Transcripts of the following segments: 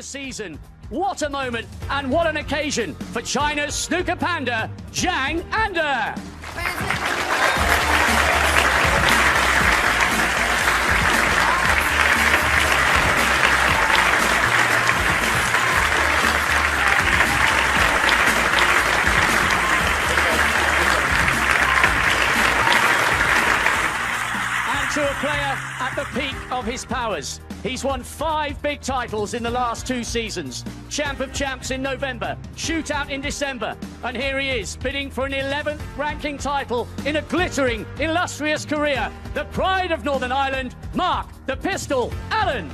season. What a moment and what an occasion for China's snooker panda, Zhang. To a player at the peak of his powers. He's won 5 big titles in the last 2 seasons. Champ of Champs in November, Shootout in December, and here he is, bidding for an 11th ranking title in a glittering, illustrious career. The pride of Northern Ireland, Mark the Pistol Allen.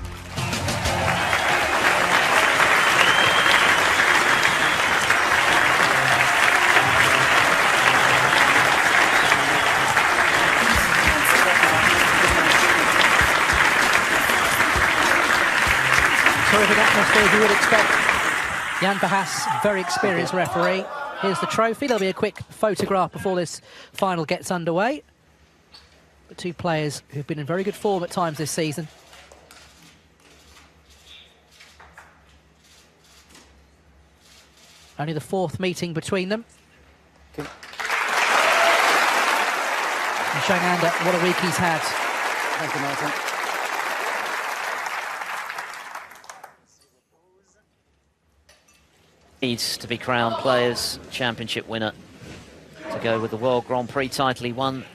Terrific atmosphere as you would expect. Jan Bahas, very experienced referee. Here's the trophy. There'll be a quick photograph before this final gets underway. The 2 players who've been in very good form at times this season. Only the 4th meeting between them. And Zhang, what a week he's had. Thank you, Martin. Needs to be crowned Players' Championship winner to go with the World Grand Prix title he won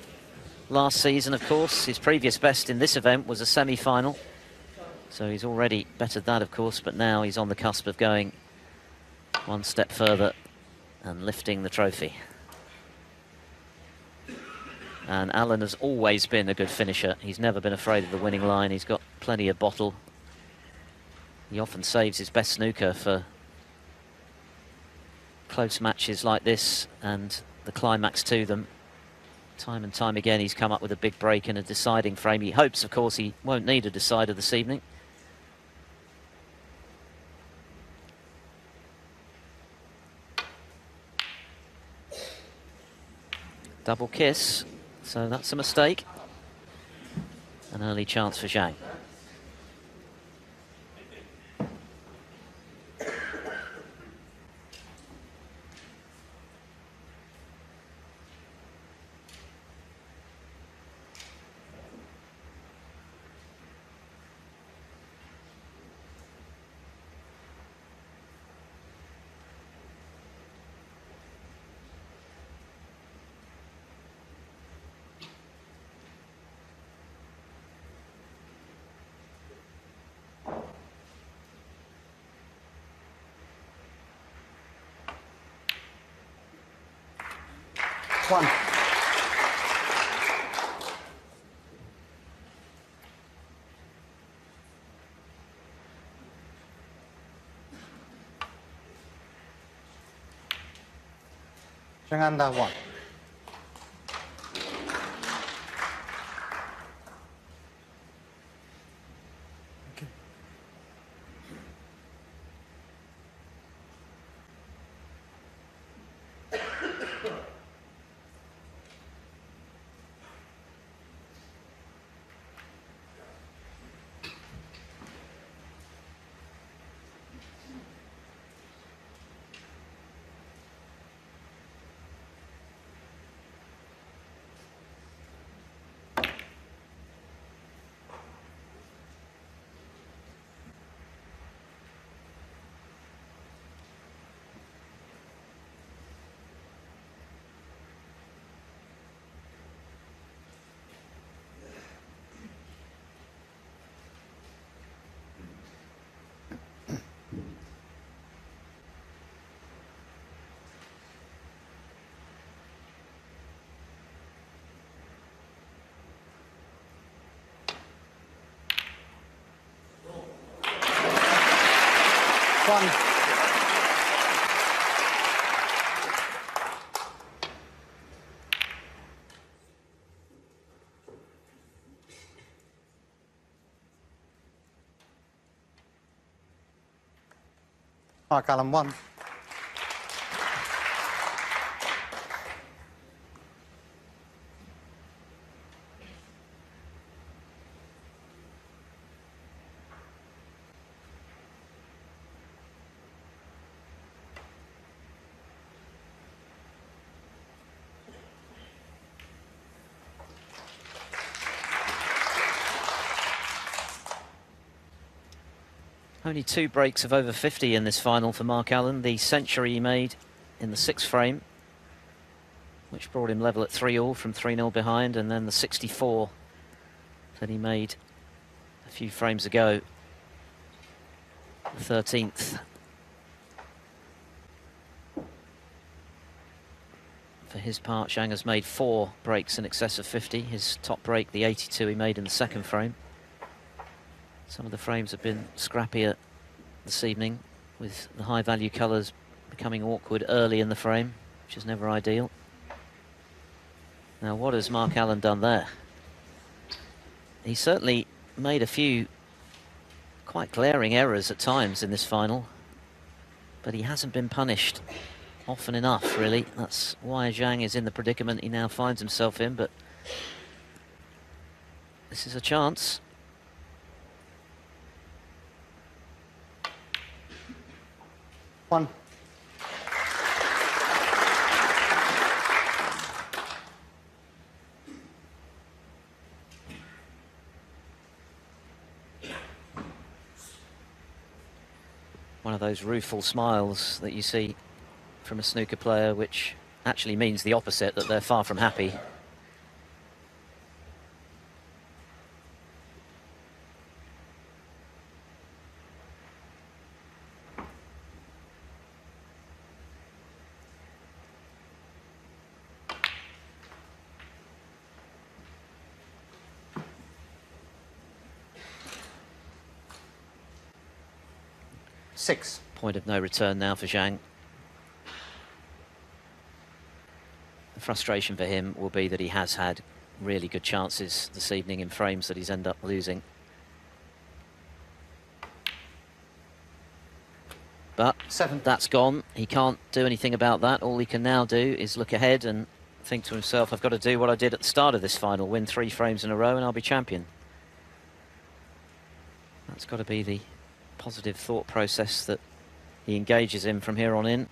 last season, of course. His previous best in this event was a semi-final, so he's already bettered that, of course, but now he's on the cusp of going one step further and lifting the trophy. And Allen has always been a good finisher. He's never been afraid of the winning line. He's got plenty of bottle. He often saves his best snooker for close matches like this and the climax to them. Time and time again he's come up with a big break in a deciding frame. He hopes, of course, he won't need a decider this evening. Double kiss, so that's a mistake. An early chance for Zhang. One. Zhang 1. One. Mark Allen 1. Only 2 breaks of over 50 in this final for Mark Allen. The century he made in the 6th frame, which brought him level at 3-all from 3-0 behind, and then the 64 that he made a few frames ago, the 13th. For his part, Zhang has made 4 breaks in excess of 50. His top break, the 82 he made in the 2nd frame. Some of the frames have been scrappier this evening, with the high-value colours becoming awkward early in the frame, which is never ideal. Now, what has Mark Allen done there? He certainly made a few quite glaring errors at times in this final, but he hasn't been punished often enough, really. That's why Zhang is in the predicament he now finds himself in, but this is a chance. One. One of those rueful smiles that you see from a snooker player, which actually means the opposite, that they're far from happy. Six. Point of no return now for Zhang. The frustration for him will be that he has had really good chances this evening in frames that he's ended up losing. But 7. That's gone. He can't do anything about that. All he can now do is look ahead and think to himself, I've got to do what I did at the start of this final, win 3 frames in a row and I'll be champion. That's got to be the positive thought process that he engages in from here on in.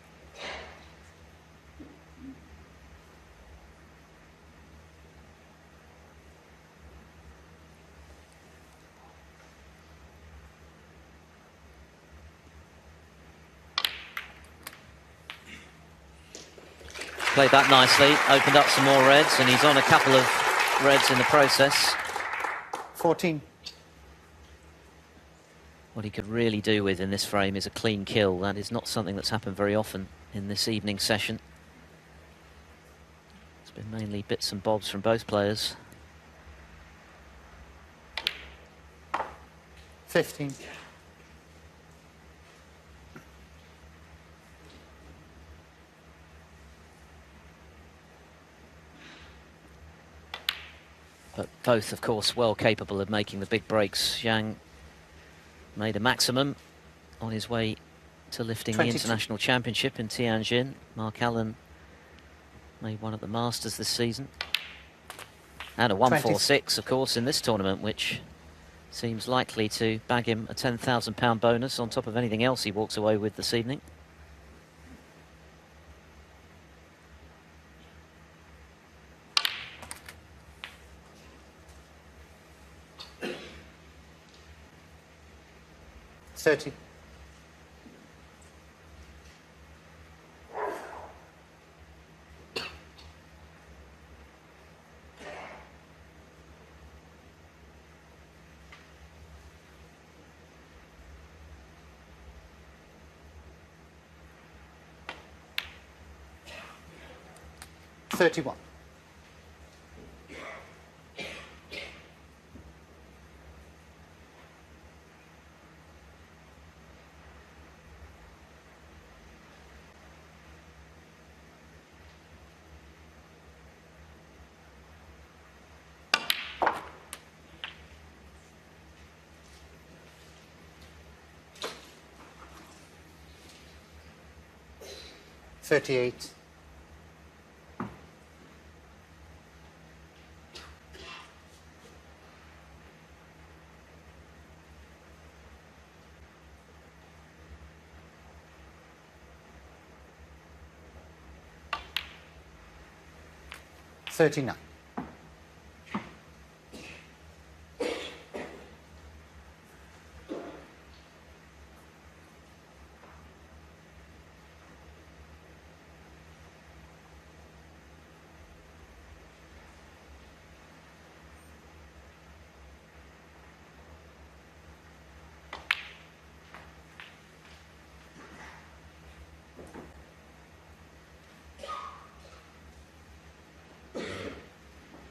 Played that nicely, opened up some more reds, and he's on a couple of reds in the process. 14. What he could really do with in this frame is a clean kill. That is not something that's happened very often in this evening session. It's been mainly bits and bobs from both players. 15. But both, of course, well capable of making the big breaks. Zhang made a maximum on his way to lifting 22. the International Championship in Tianjin. Mark Allen made one at the Masters this season. And a 146, of course, in this tournament, which seems likely to bag him a £10,000 bonus on top of anything else he walks away with this evening. $30. $31. $38. $39.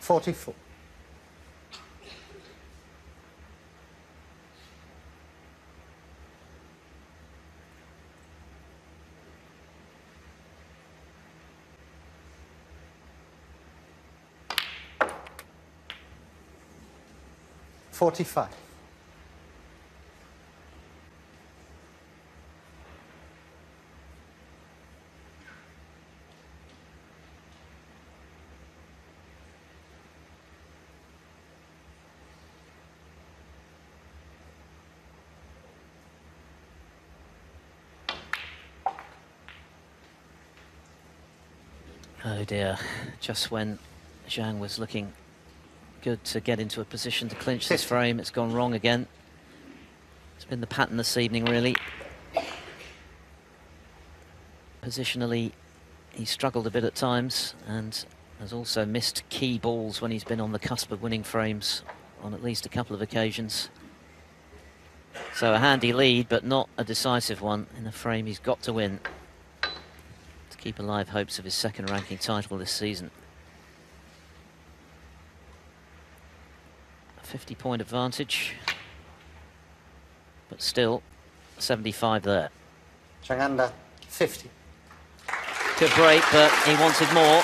44. $45. Oh dear, just when Zhang was looking good to get into a position to clinch this frame, it's gone wrong again. It's been the pattern this evening, really. Positionally, he struggled a bit at times and has also missed key balls when he's been on the cusp of winning frames on at least a couple of occasions. So a handy lead, but not a decisive one in a frame he's got to win to keep alive hopes of his second ranking title this season. A 50-point advantage, but still 75 there. Zhang under 50. Good break, but he wanted more.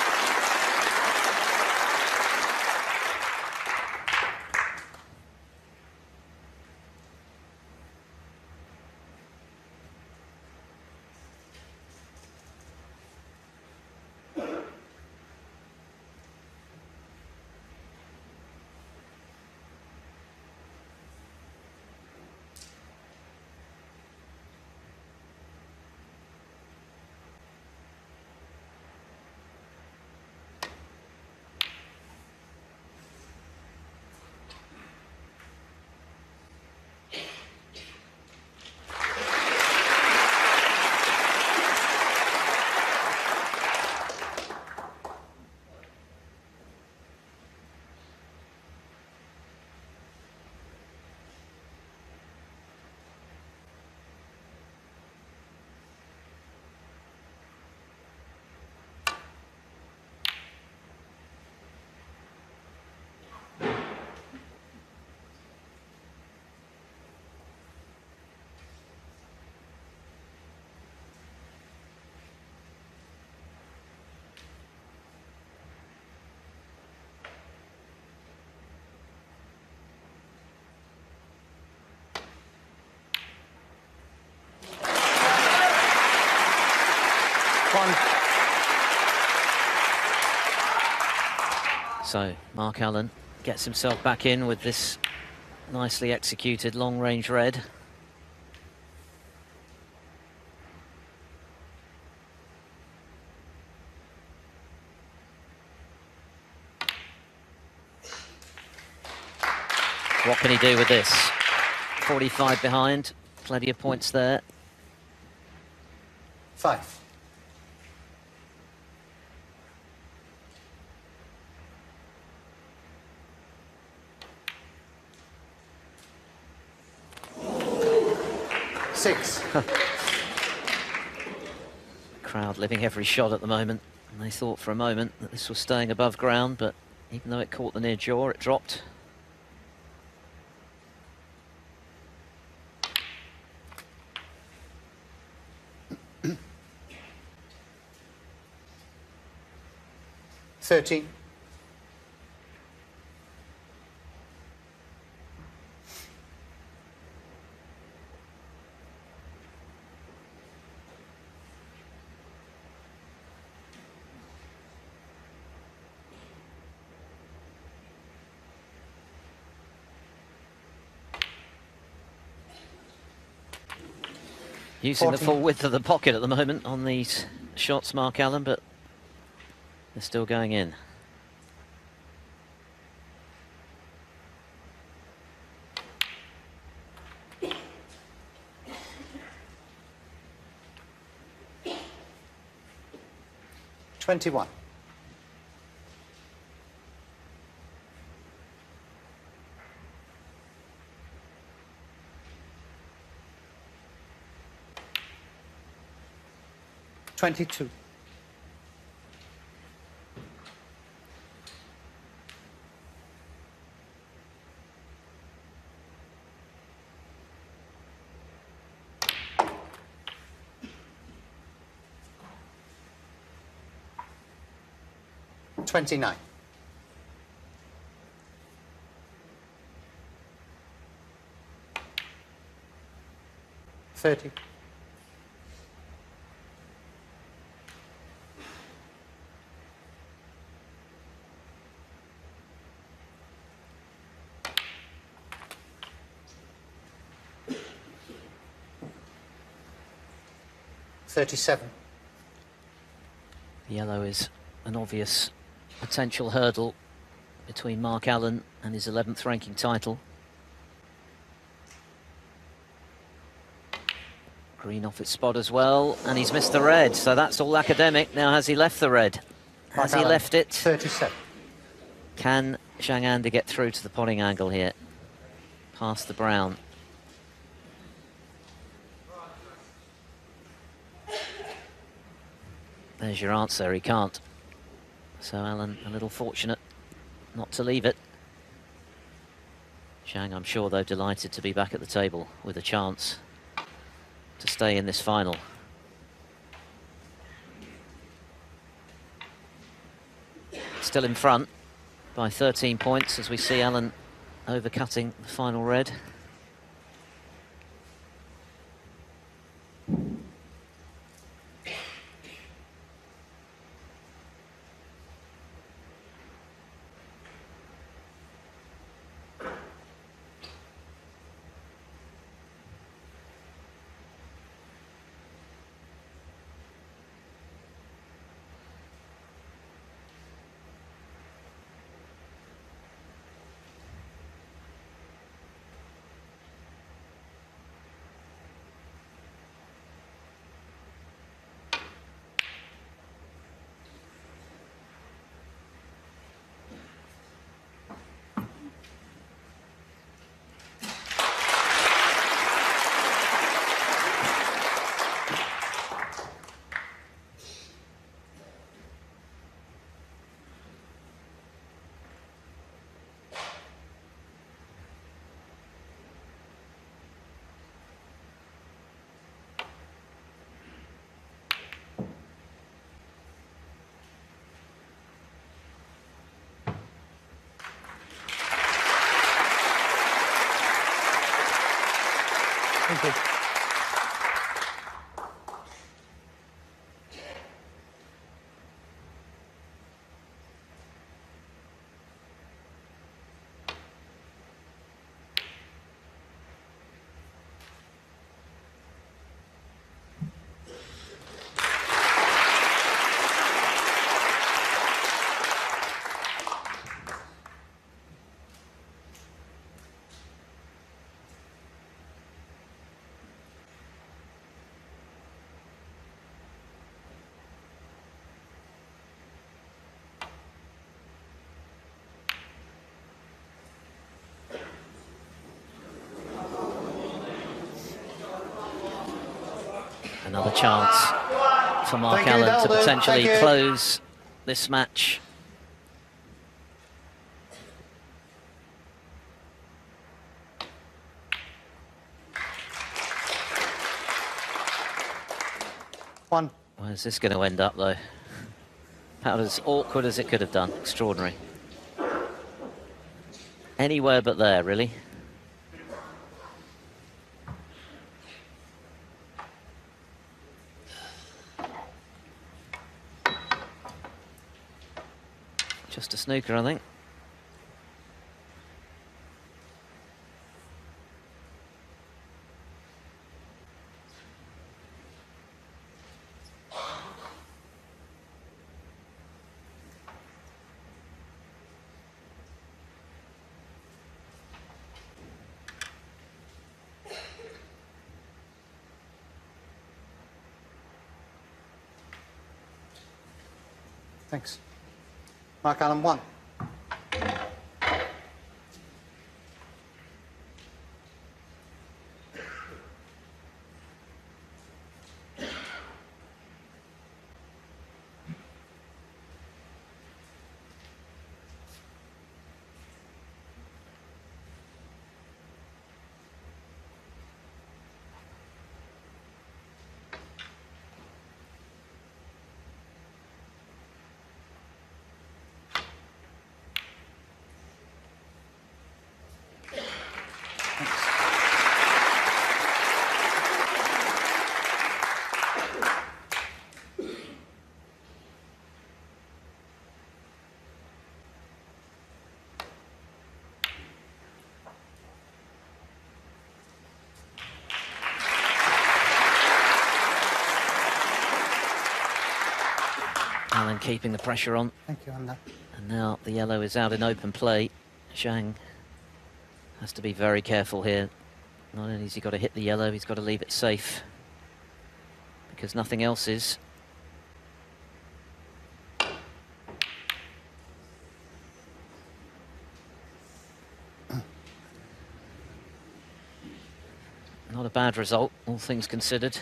So Mark Allen gets himself back in with this nicely executed long-range red. What can he do with this? 45 behind, plenty of points there. 5. Six. Crowd living every shot at the moment, and they thought for a moment that this was staying above ground, but even though it caught the near jaw, it dropped. $13. Using the full width of the pocket at the moment on these shots, Mark Allen, but they're still going in. $21. $22. 29. 30. 37. Yellow is an obvious potential hurdle between Mark Allen and his 11th ranking title. Green off its spot as well, and he's missed the red, so that's all academic. Now, has he left the red? Has he left it? 37. Can Zhang get through to the potting angle here? Past the brown. There's your answer, he can't. So Allen, a little fortunate not to leave it. Zhang, I'm sure, though, delighted to be back at the table with a chance to stay in this final. Still in front by 13 points as we see Allen overcutting the final red. Thank you. Another chance for Mark Thank you, Allen to Dalton. potentially Thank you. close this match. One. Where's this going to end up, though? About as awkward as it could have done. Extraordinary. Anywhere but there, really. Just a snooker, I think. Thanks. Mark Allen, 1. Allen keeping the pressure on. Thank you, Anna. And now the yellow is out in open play. Zhang has to be very careful here. Not only has he got to hit the yellow, he's got to leave it safe, because nothing else is. Not a bad result, all things considered.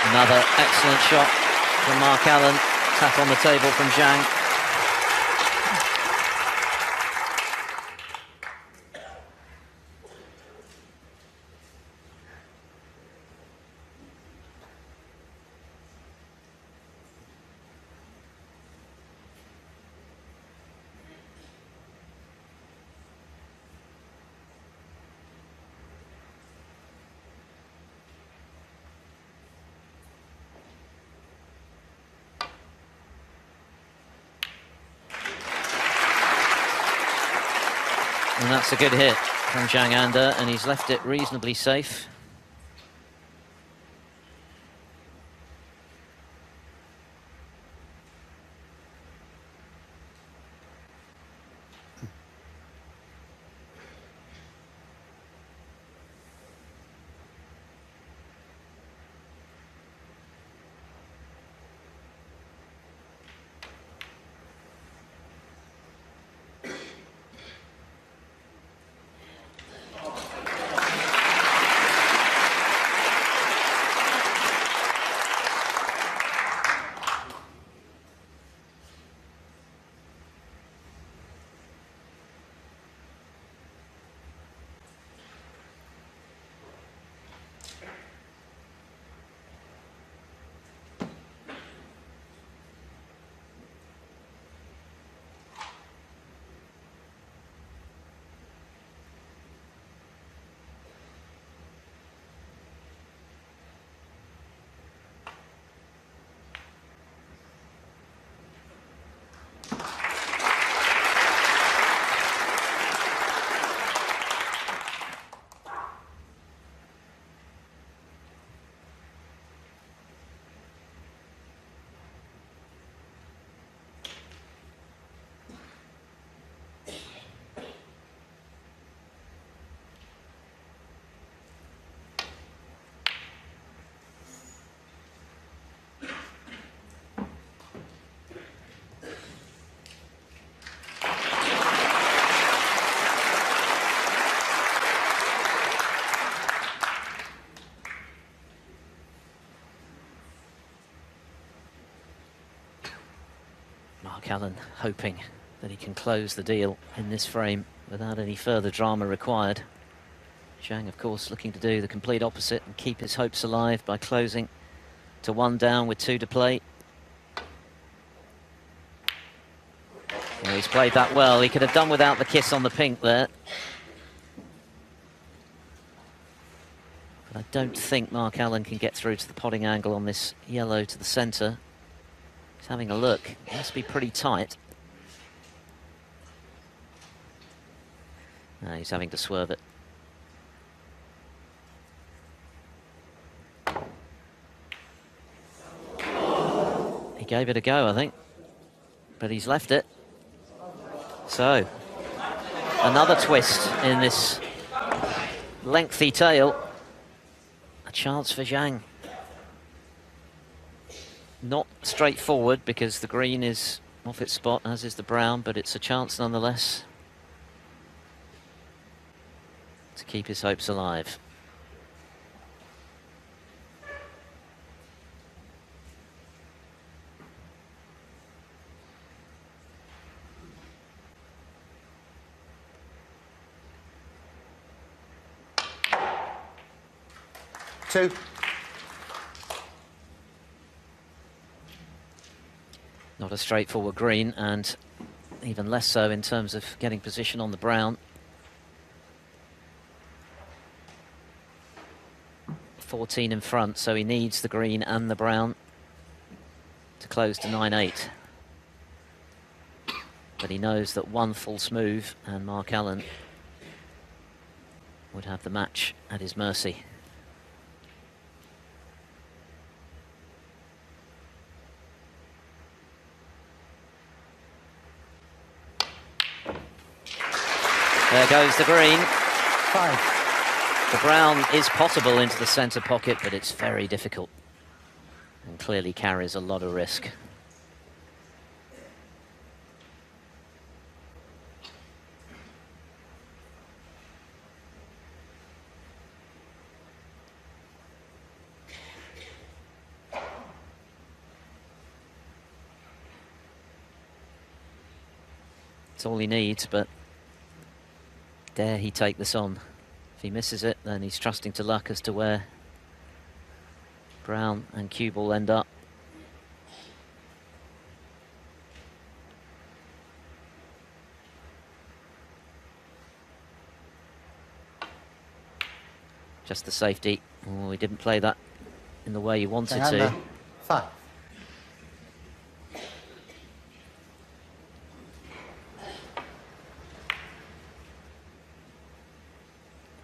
Another excellent shot from Mark Allen. Tap on the table from Zhang. And that's a good hit from Zhang Anda, and he's left it reasonably safe. Mark Allen hoping that he can close the deal in this frame without any further drama required. Zhang, of course, looking to do the complete opposite and keep his hopes alive by closing to 1 down with 2 to play. Well, he's played that well. He could have done without the kiss on the pink there. But I don't think Mark Allen can get through to the potting angle on this yellow to the centre. He's having a look. It must be pretty tight. No, he's having to swerve it. He gave it a go, I think. But he's left it. So, another twist in this lengthy tail. A chance for Zhang. Not straightforward because the green is off its spot, as is the brown, but it's a chance nonetheless to keep his hopes alive. Two. Not a straightforward green, and even less so in terms of getting position on the brown. 18 in front, so he needs the green and the brown to close to 9-8. But he knows that one false move and Mark Allen would have the match at his mercy. There goes the green. 5. The brown is possible into the centre pocket, but it's very difficult and clearly carries a lot of risk. It's all he needs, but dare he take this on? If he misses it, then he's trusting to luck as to where brown and cue ball end up. Just the safety. Oh, he didn't play that in the way he wanted to. 5.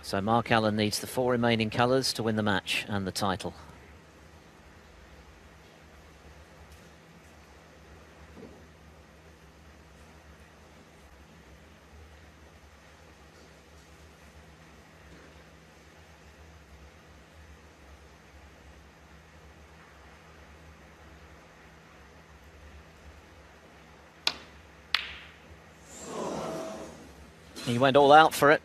So Mark Allen needs the 4 remaining colours to win the match and the title. He went all out for it.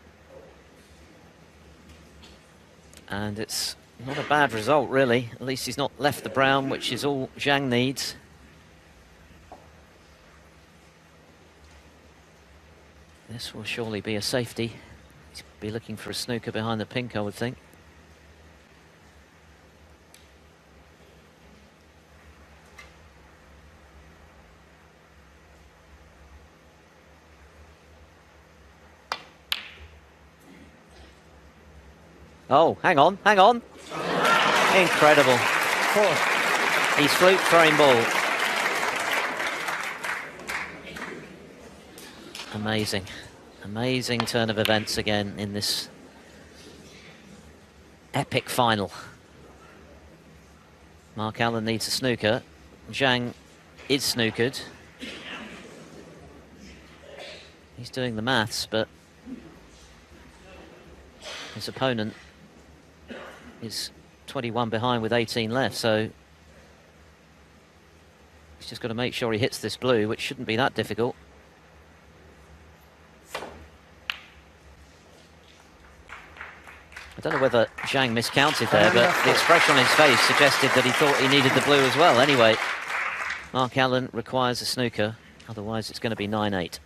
And it's not a bad result, really. At least he's not left the brown, which is all Zhang needs. This will surely be a safety. He'll be looking for a snooker behind the pink, I would think. Oh, hang on, hang on. Incredible. 4. He's flute throwing ball. Amazing. Amazing turn of events again in this epic final. Mark Allen needs a snooker. Zhang is snookered. He's doing the maths, but his opponent is 21 behind with 18 left, so he's just got to make sure he hits this blue, which shouldn't be that difficult. I don't know whether Zhang miscounted there, but the expression on his face suggested that he thought he needed the blue as well. Anyway, Mark Allen requires a snooker, otherwise it's going to be 9-8.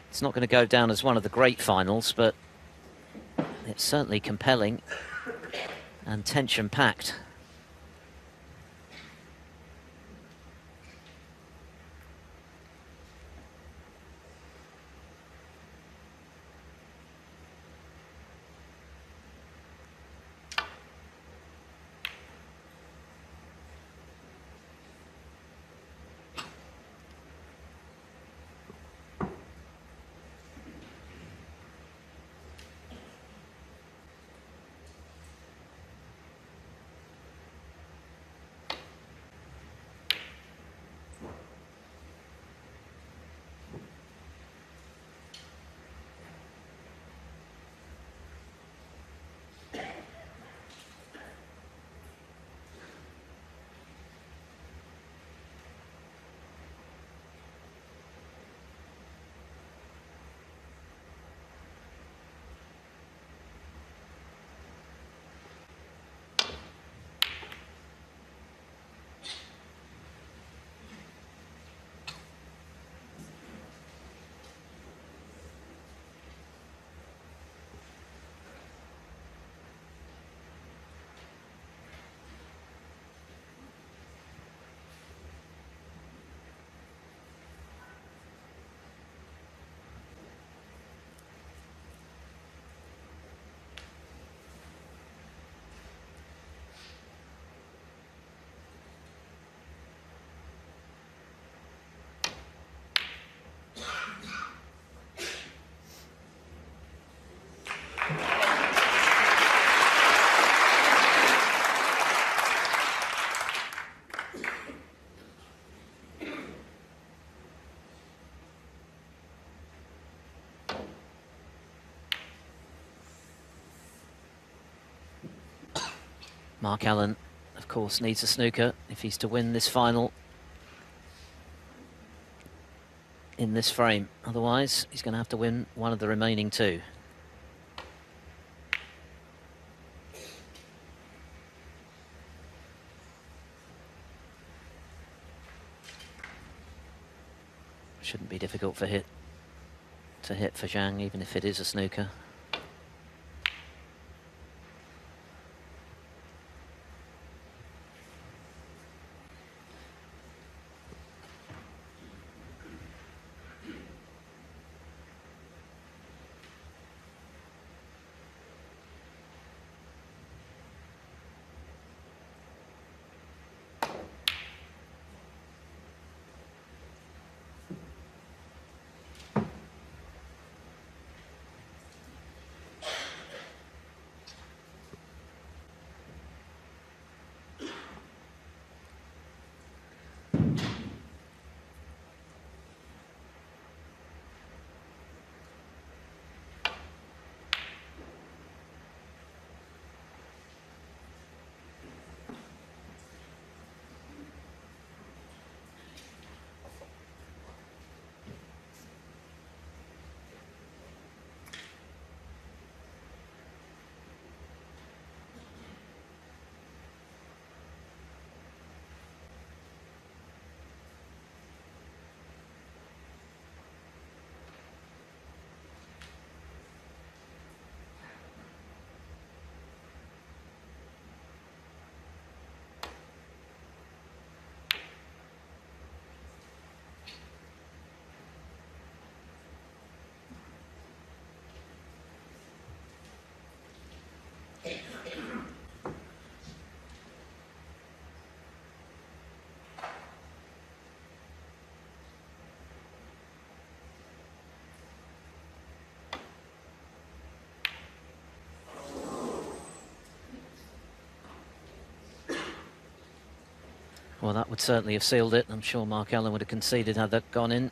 It's not going to go down as one of the great finals, but it's certainly compelling and tension-packed. Mark Allen, of course, needs a snooker if he's to win this final in this frame. Otherwise, he's going to have to win one of the remaining two. Shouldn't be difficult to hit for Zhang, even if it is a snooker. Well, that would certainly have sealed it. I'm sure Mark Allen would have conceded had that gone in.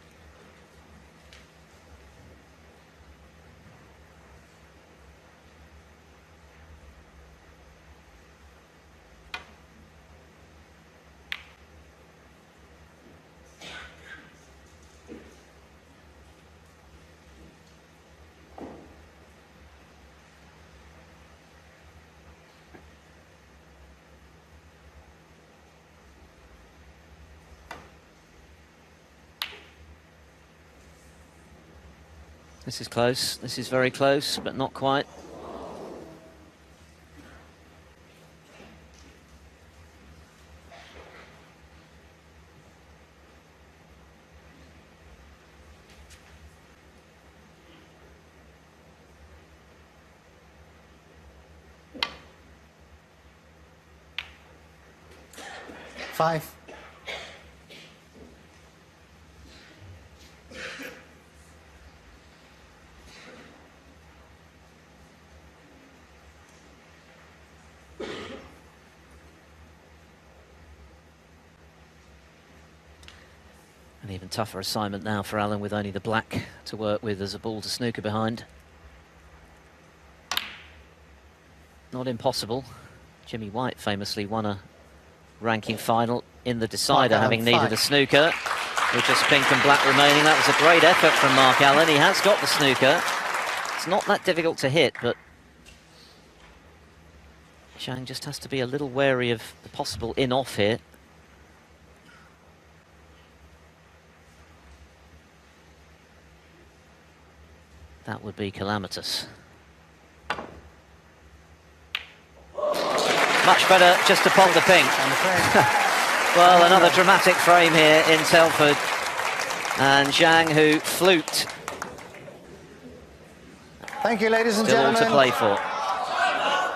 This is close. This is very close, but not quite. Five. An even tougher assignment now for Allen with only the black to work with as a ball to snooker behind. Not impossible. Jimmy White famously won a ranking final in the decider, having needed a snooker with just pink and black remaining. That was a great effort from Mark Allen. He has got the snooker. It's not that difficult to hit, but Zhang just has to be a little wary of the possible in-off here. That would be calamitous. Much better just to pong the pink. Well, another dramatic frame here in Telford. And Zhang, who fluked. Thank you, ladies and Still all gentlemen. to play for.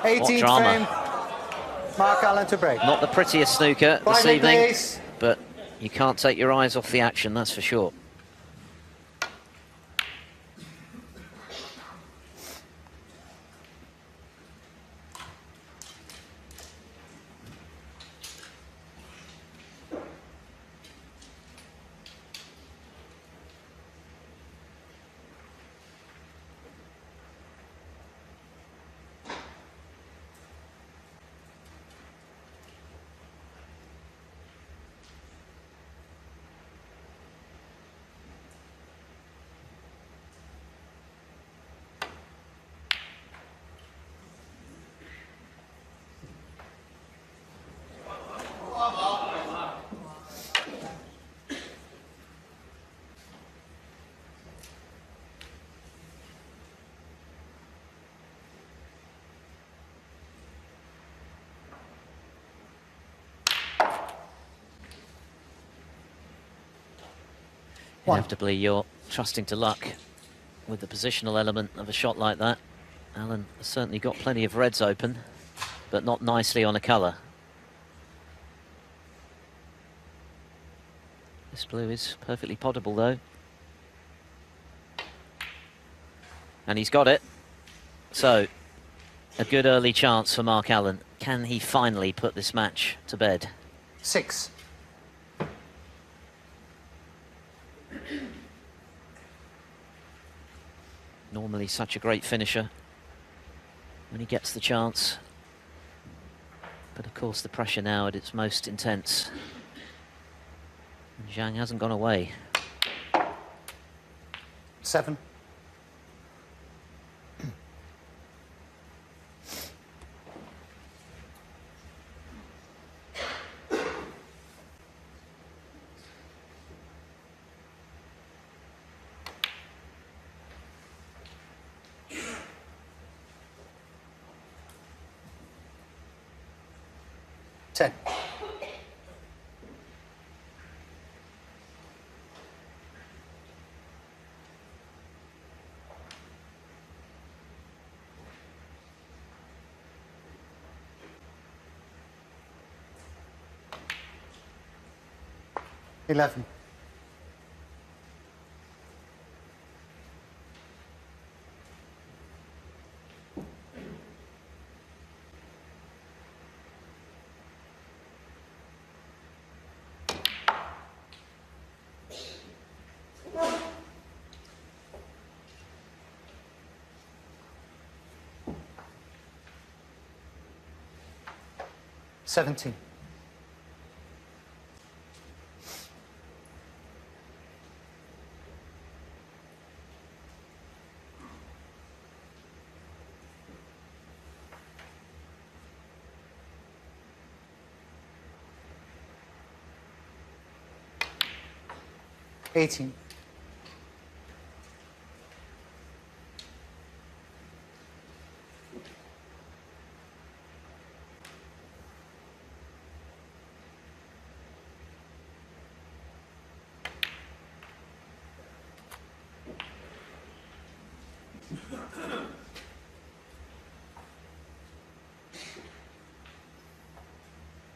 18th drama. frame. Mark Allen to break. Not the prettiest snooker this Private evening, place. but you can't take your eyes off the action, that's for sure. Inevitably, you're trusting to luck with the positional element of a shot like that. Allen has certainly got plenty of reds open, but not nicely on a colour. This blue is perfectly potable, though. And he's got it. So, a good early chance for Mark Allen. Can he finally put this match to bed? 6. Normally such a great finisher when he gets the chance. But of course the pressure now at its most intense. And Zhang hasn't gone away. 7. Ten. $11. $17. $18.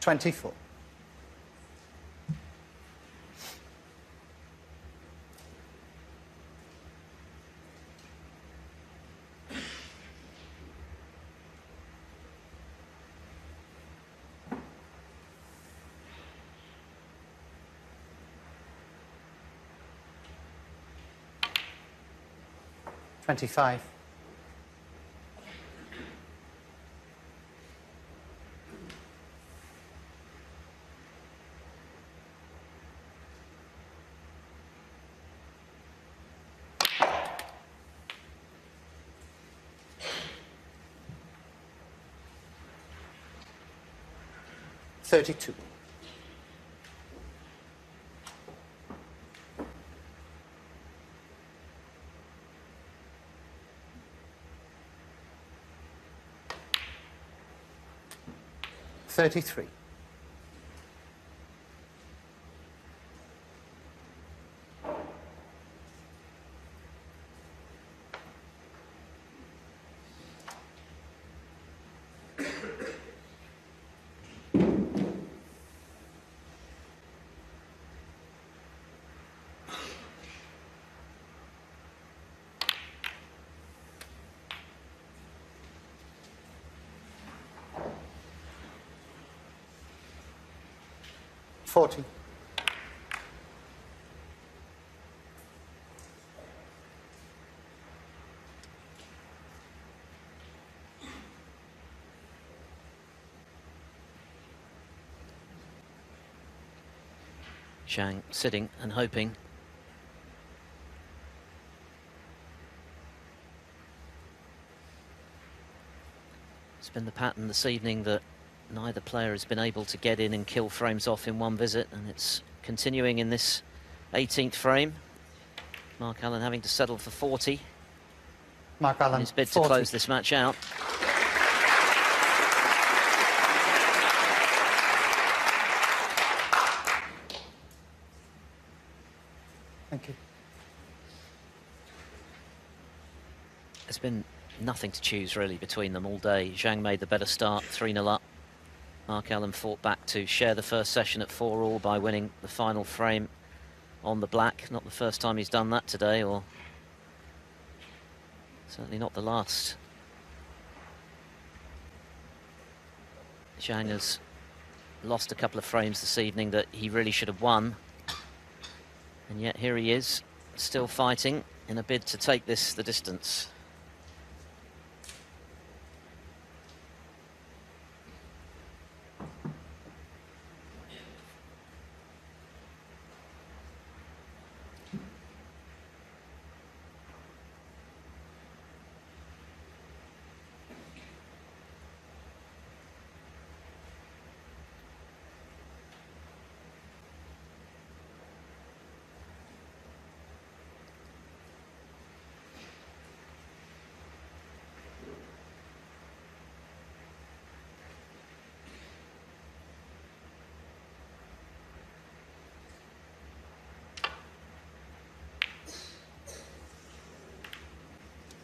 $24. $25. $32. $33. $40. Zhang sitting and hoping. It's been the pattern this evening that neither player has been able to get in and kill frames off in one visit, and it's continuing in this 18th frame. Mark Allen having to settle for 40. Mark Allen, in his bid 40. to close this match out. Thank you. There's been nothing to choose really between them all day. Zhang made the better start, 3-0 up. Mark Allen fought back to share the first session at 4-all by winning the final frame on the black. Not the first time he's done that today, or certainly not the last. Zhang has lost a couple of frames this evening that he really should have won. And yet here he is, still fighting in a bid to take this the distance.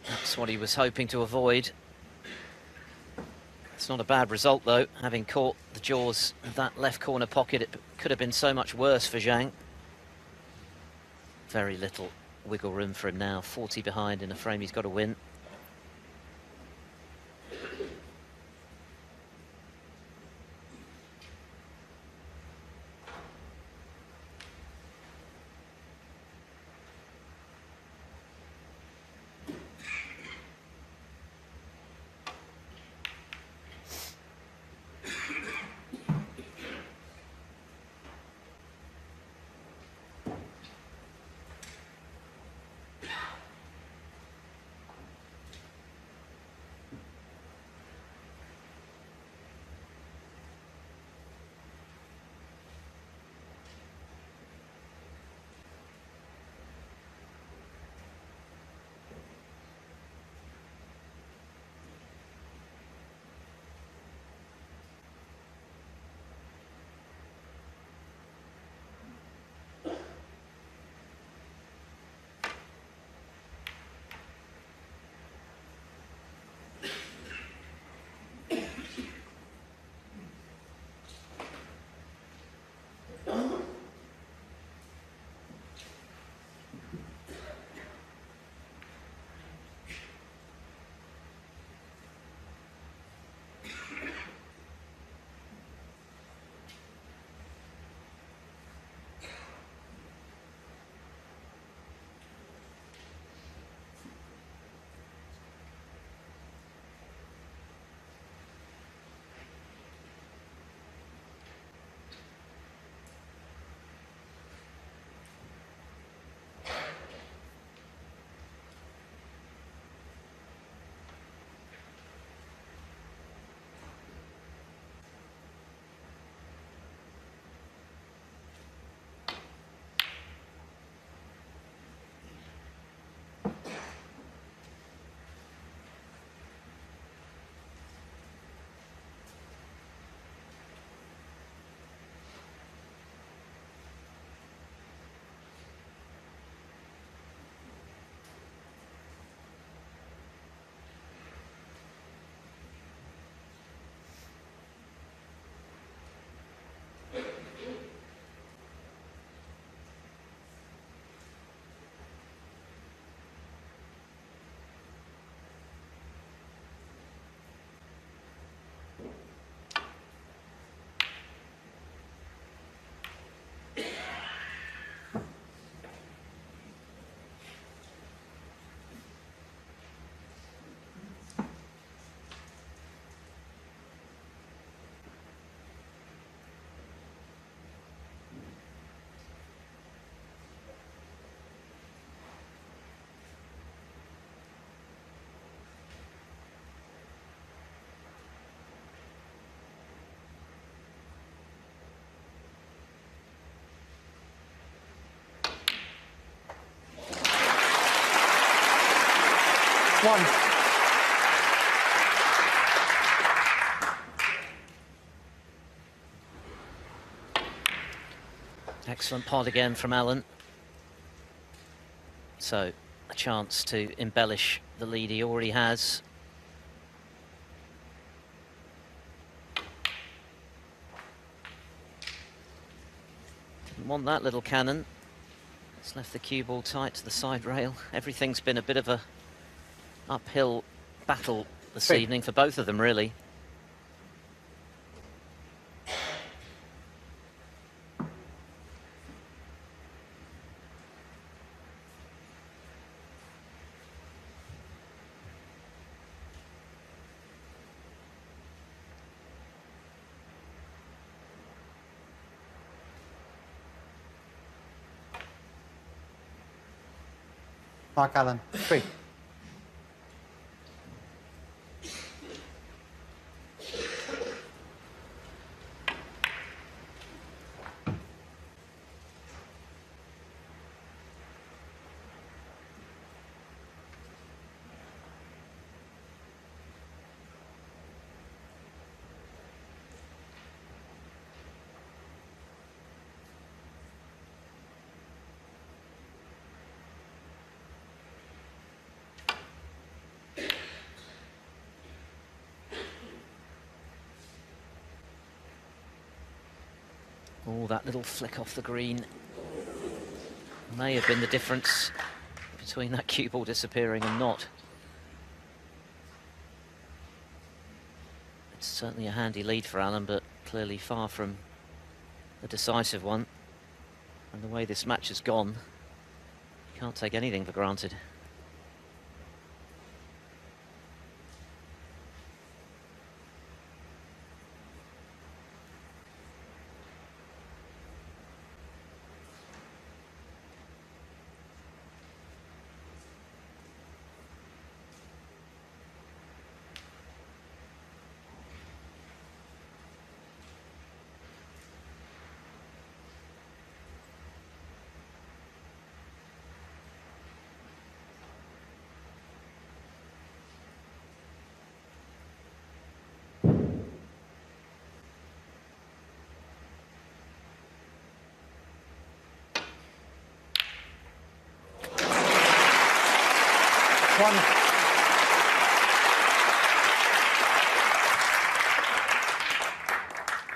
That's what he was hoping to avoid. It's not a bad result, though. Having caught the jaws of that left corner pocket, it could have been so much worse for Zhang. Very little wiggle room for him now. 40 behind in a frame he's got to win. One. Excellent pot again from Allen. So a chance to embellish the lead he already has. Didn't want that little cannon. It's left the cue ball tight to the side rail. Everything's been a bit of a uphill battle this evening for both of them, really. Mark Allen, 3. Oh, that little flick off the green may have been the difference between that cue ball disappearing and not. It's certainly a handy lead for Allen, but clearly far from a decisive one. And the way this match has gone, you can't take anything for granted.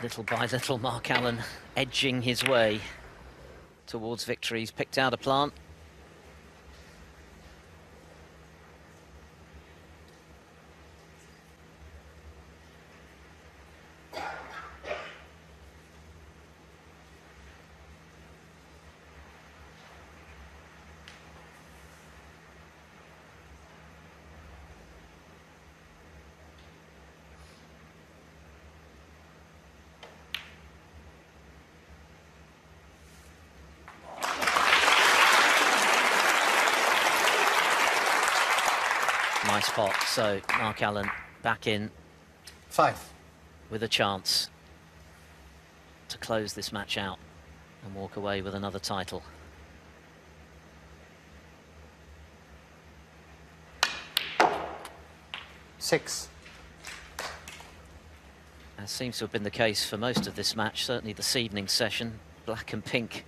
Little by little, Mark Allen edging his way towards victory. He's picked out a plant. Nice spot. So Mark Allen back in 5. with a chance to close this match out and walk away with another title. Six. As seems to have been the case for most of this match, certainly this evening's session. Black and pink,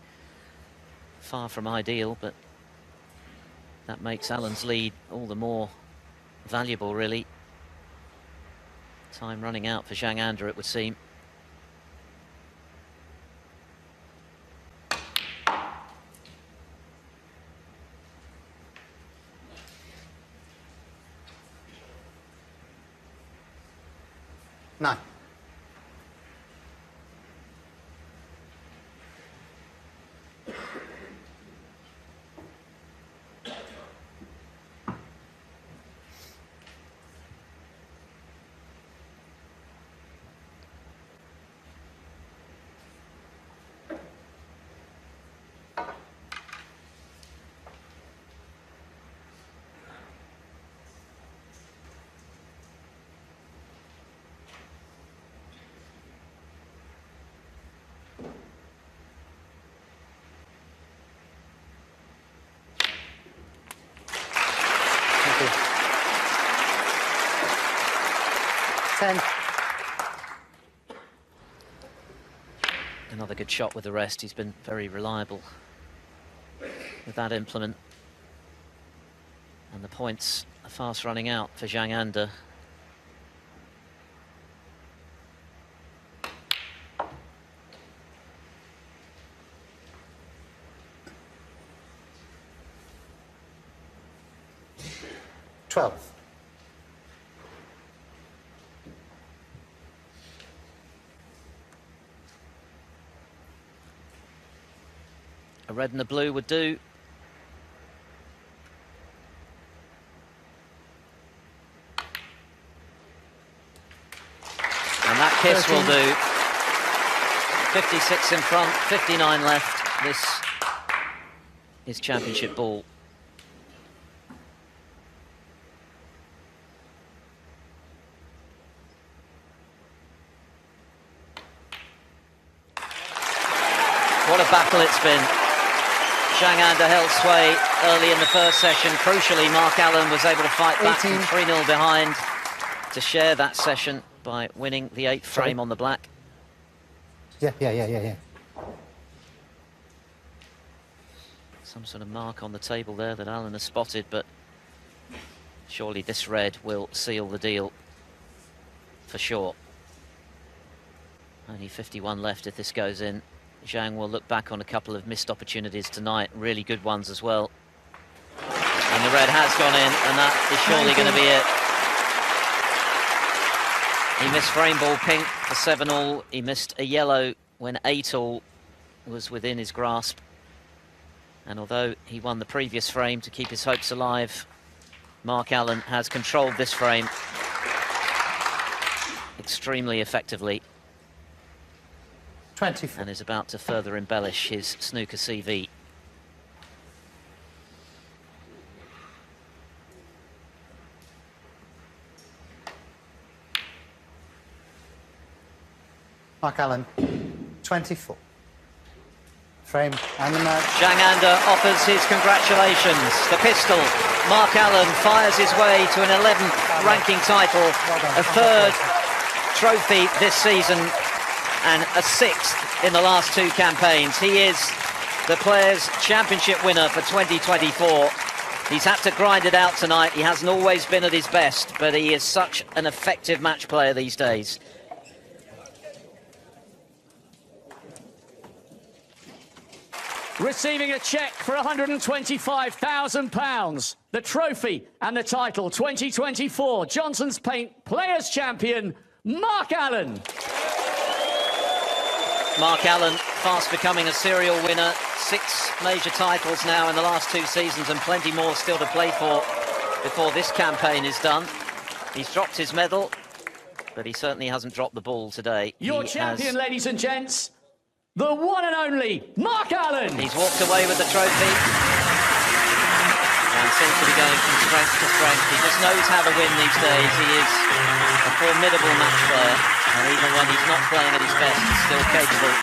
far from ideal, but that makes Allen's lead all the more valuable, really. Time running out for Zhang, it would seem. Nine. Another good shot with the rest. He's been very reliable with that implement. And the points are a fast running out for Zhang Anda. Twelve. A red and a blue would do. And that kiss 13. will do. 56 in front, 59 left. This is championship ball. What a battle it's been. Zhang Anda held sway early in the first session. Crucially, Mark Allen was able to fight back from 3-0 behind to share that session by winning the 8th frame on the black. Yeah. Some sort of mark on the table there that Allen has spotted, but surely this red will seal the deal for sure. Only 51 left if this goes in. Zhang will look back on a couple of missed opportunities tonight, really good ones as well. And the red has gone in, and that is surely going to be it. He missed frame ball pink for 7-all. He missed a yellow when 8-all was within his grasp. And although he won the previous frame to keep his hopes alive, Mark Allen has controlled this frame extremely effectively. 24. And is about to further embellish his snooker CV. Mark Allen, 24. Frame and the match. Zhang Anda offers his congratulations. The pistol. Mark Allen fires his way to an 11th ranking title, a 3rd trophy this season, and a 6th in the last 2 campaigns. He is the Players' Championship winner for 2024. He's had to grind it out tonight. He hasn't always been at his best, but he is such an effective match player these days. Receiving a cheque for £125,000. The trophy and the title 2024 Johnson's Paint Players' Champion, Mark Allen. Mark Allen fast becoming a serial winner. 6 major titles now in the last 2 seasons, and plenty more still to play for before this campaign is done. He's dropped his medal, but he certainly hasn't dropped the ball today. Your champion, ladies and gents, the one and only Mark Allen. He's walked away with the trophy and seems to be going from strength to strength. He just knows how to win these days. He is a formidable match player, and even when he's not playing at his best, he's still capable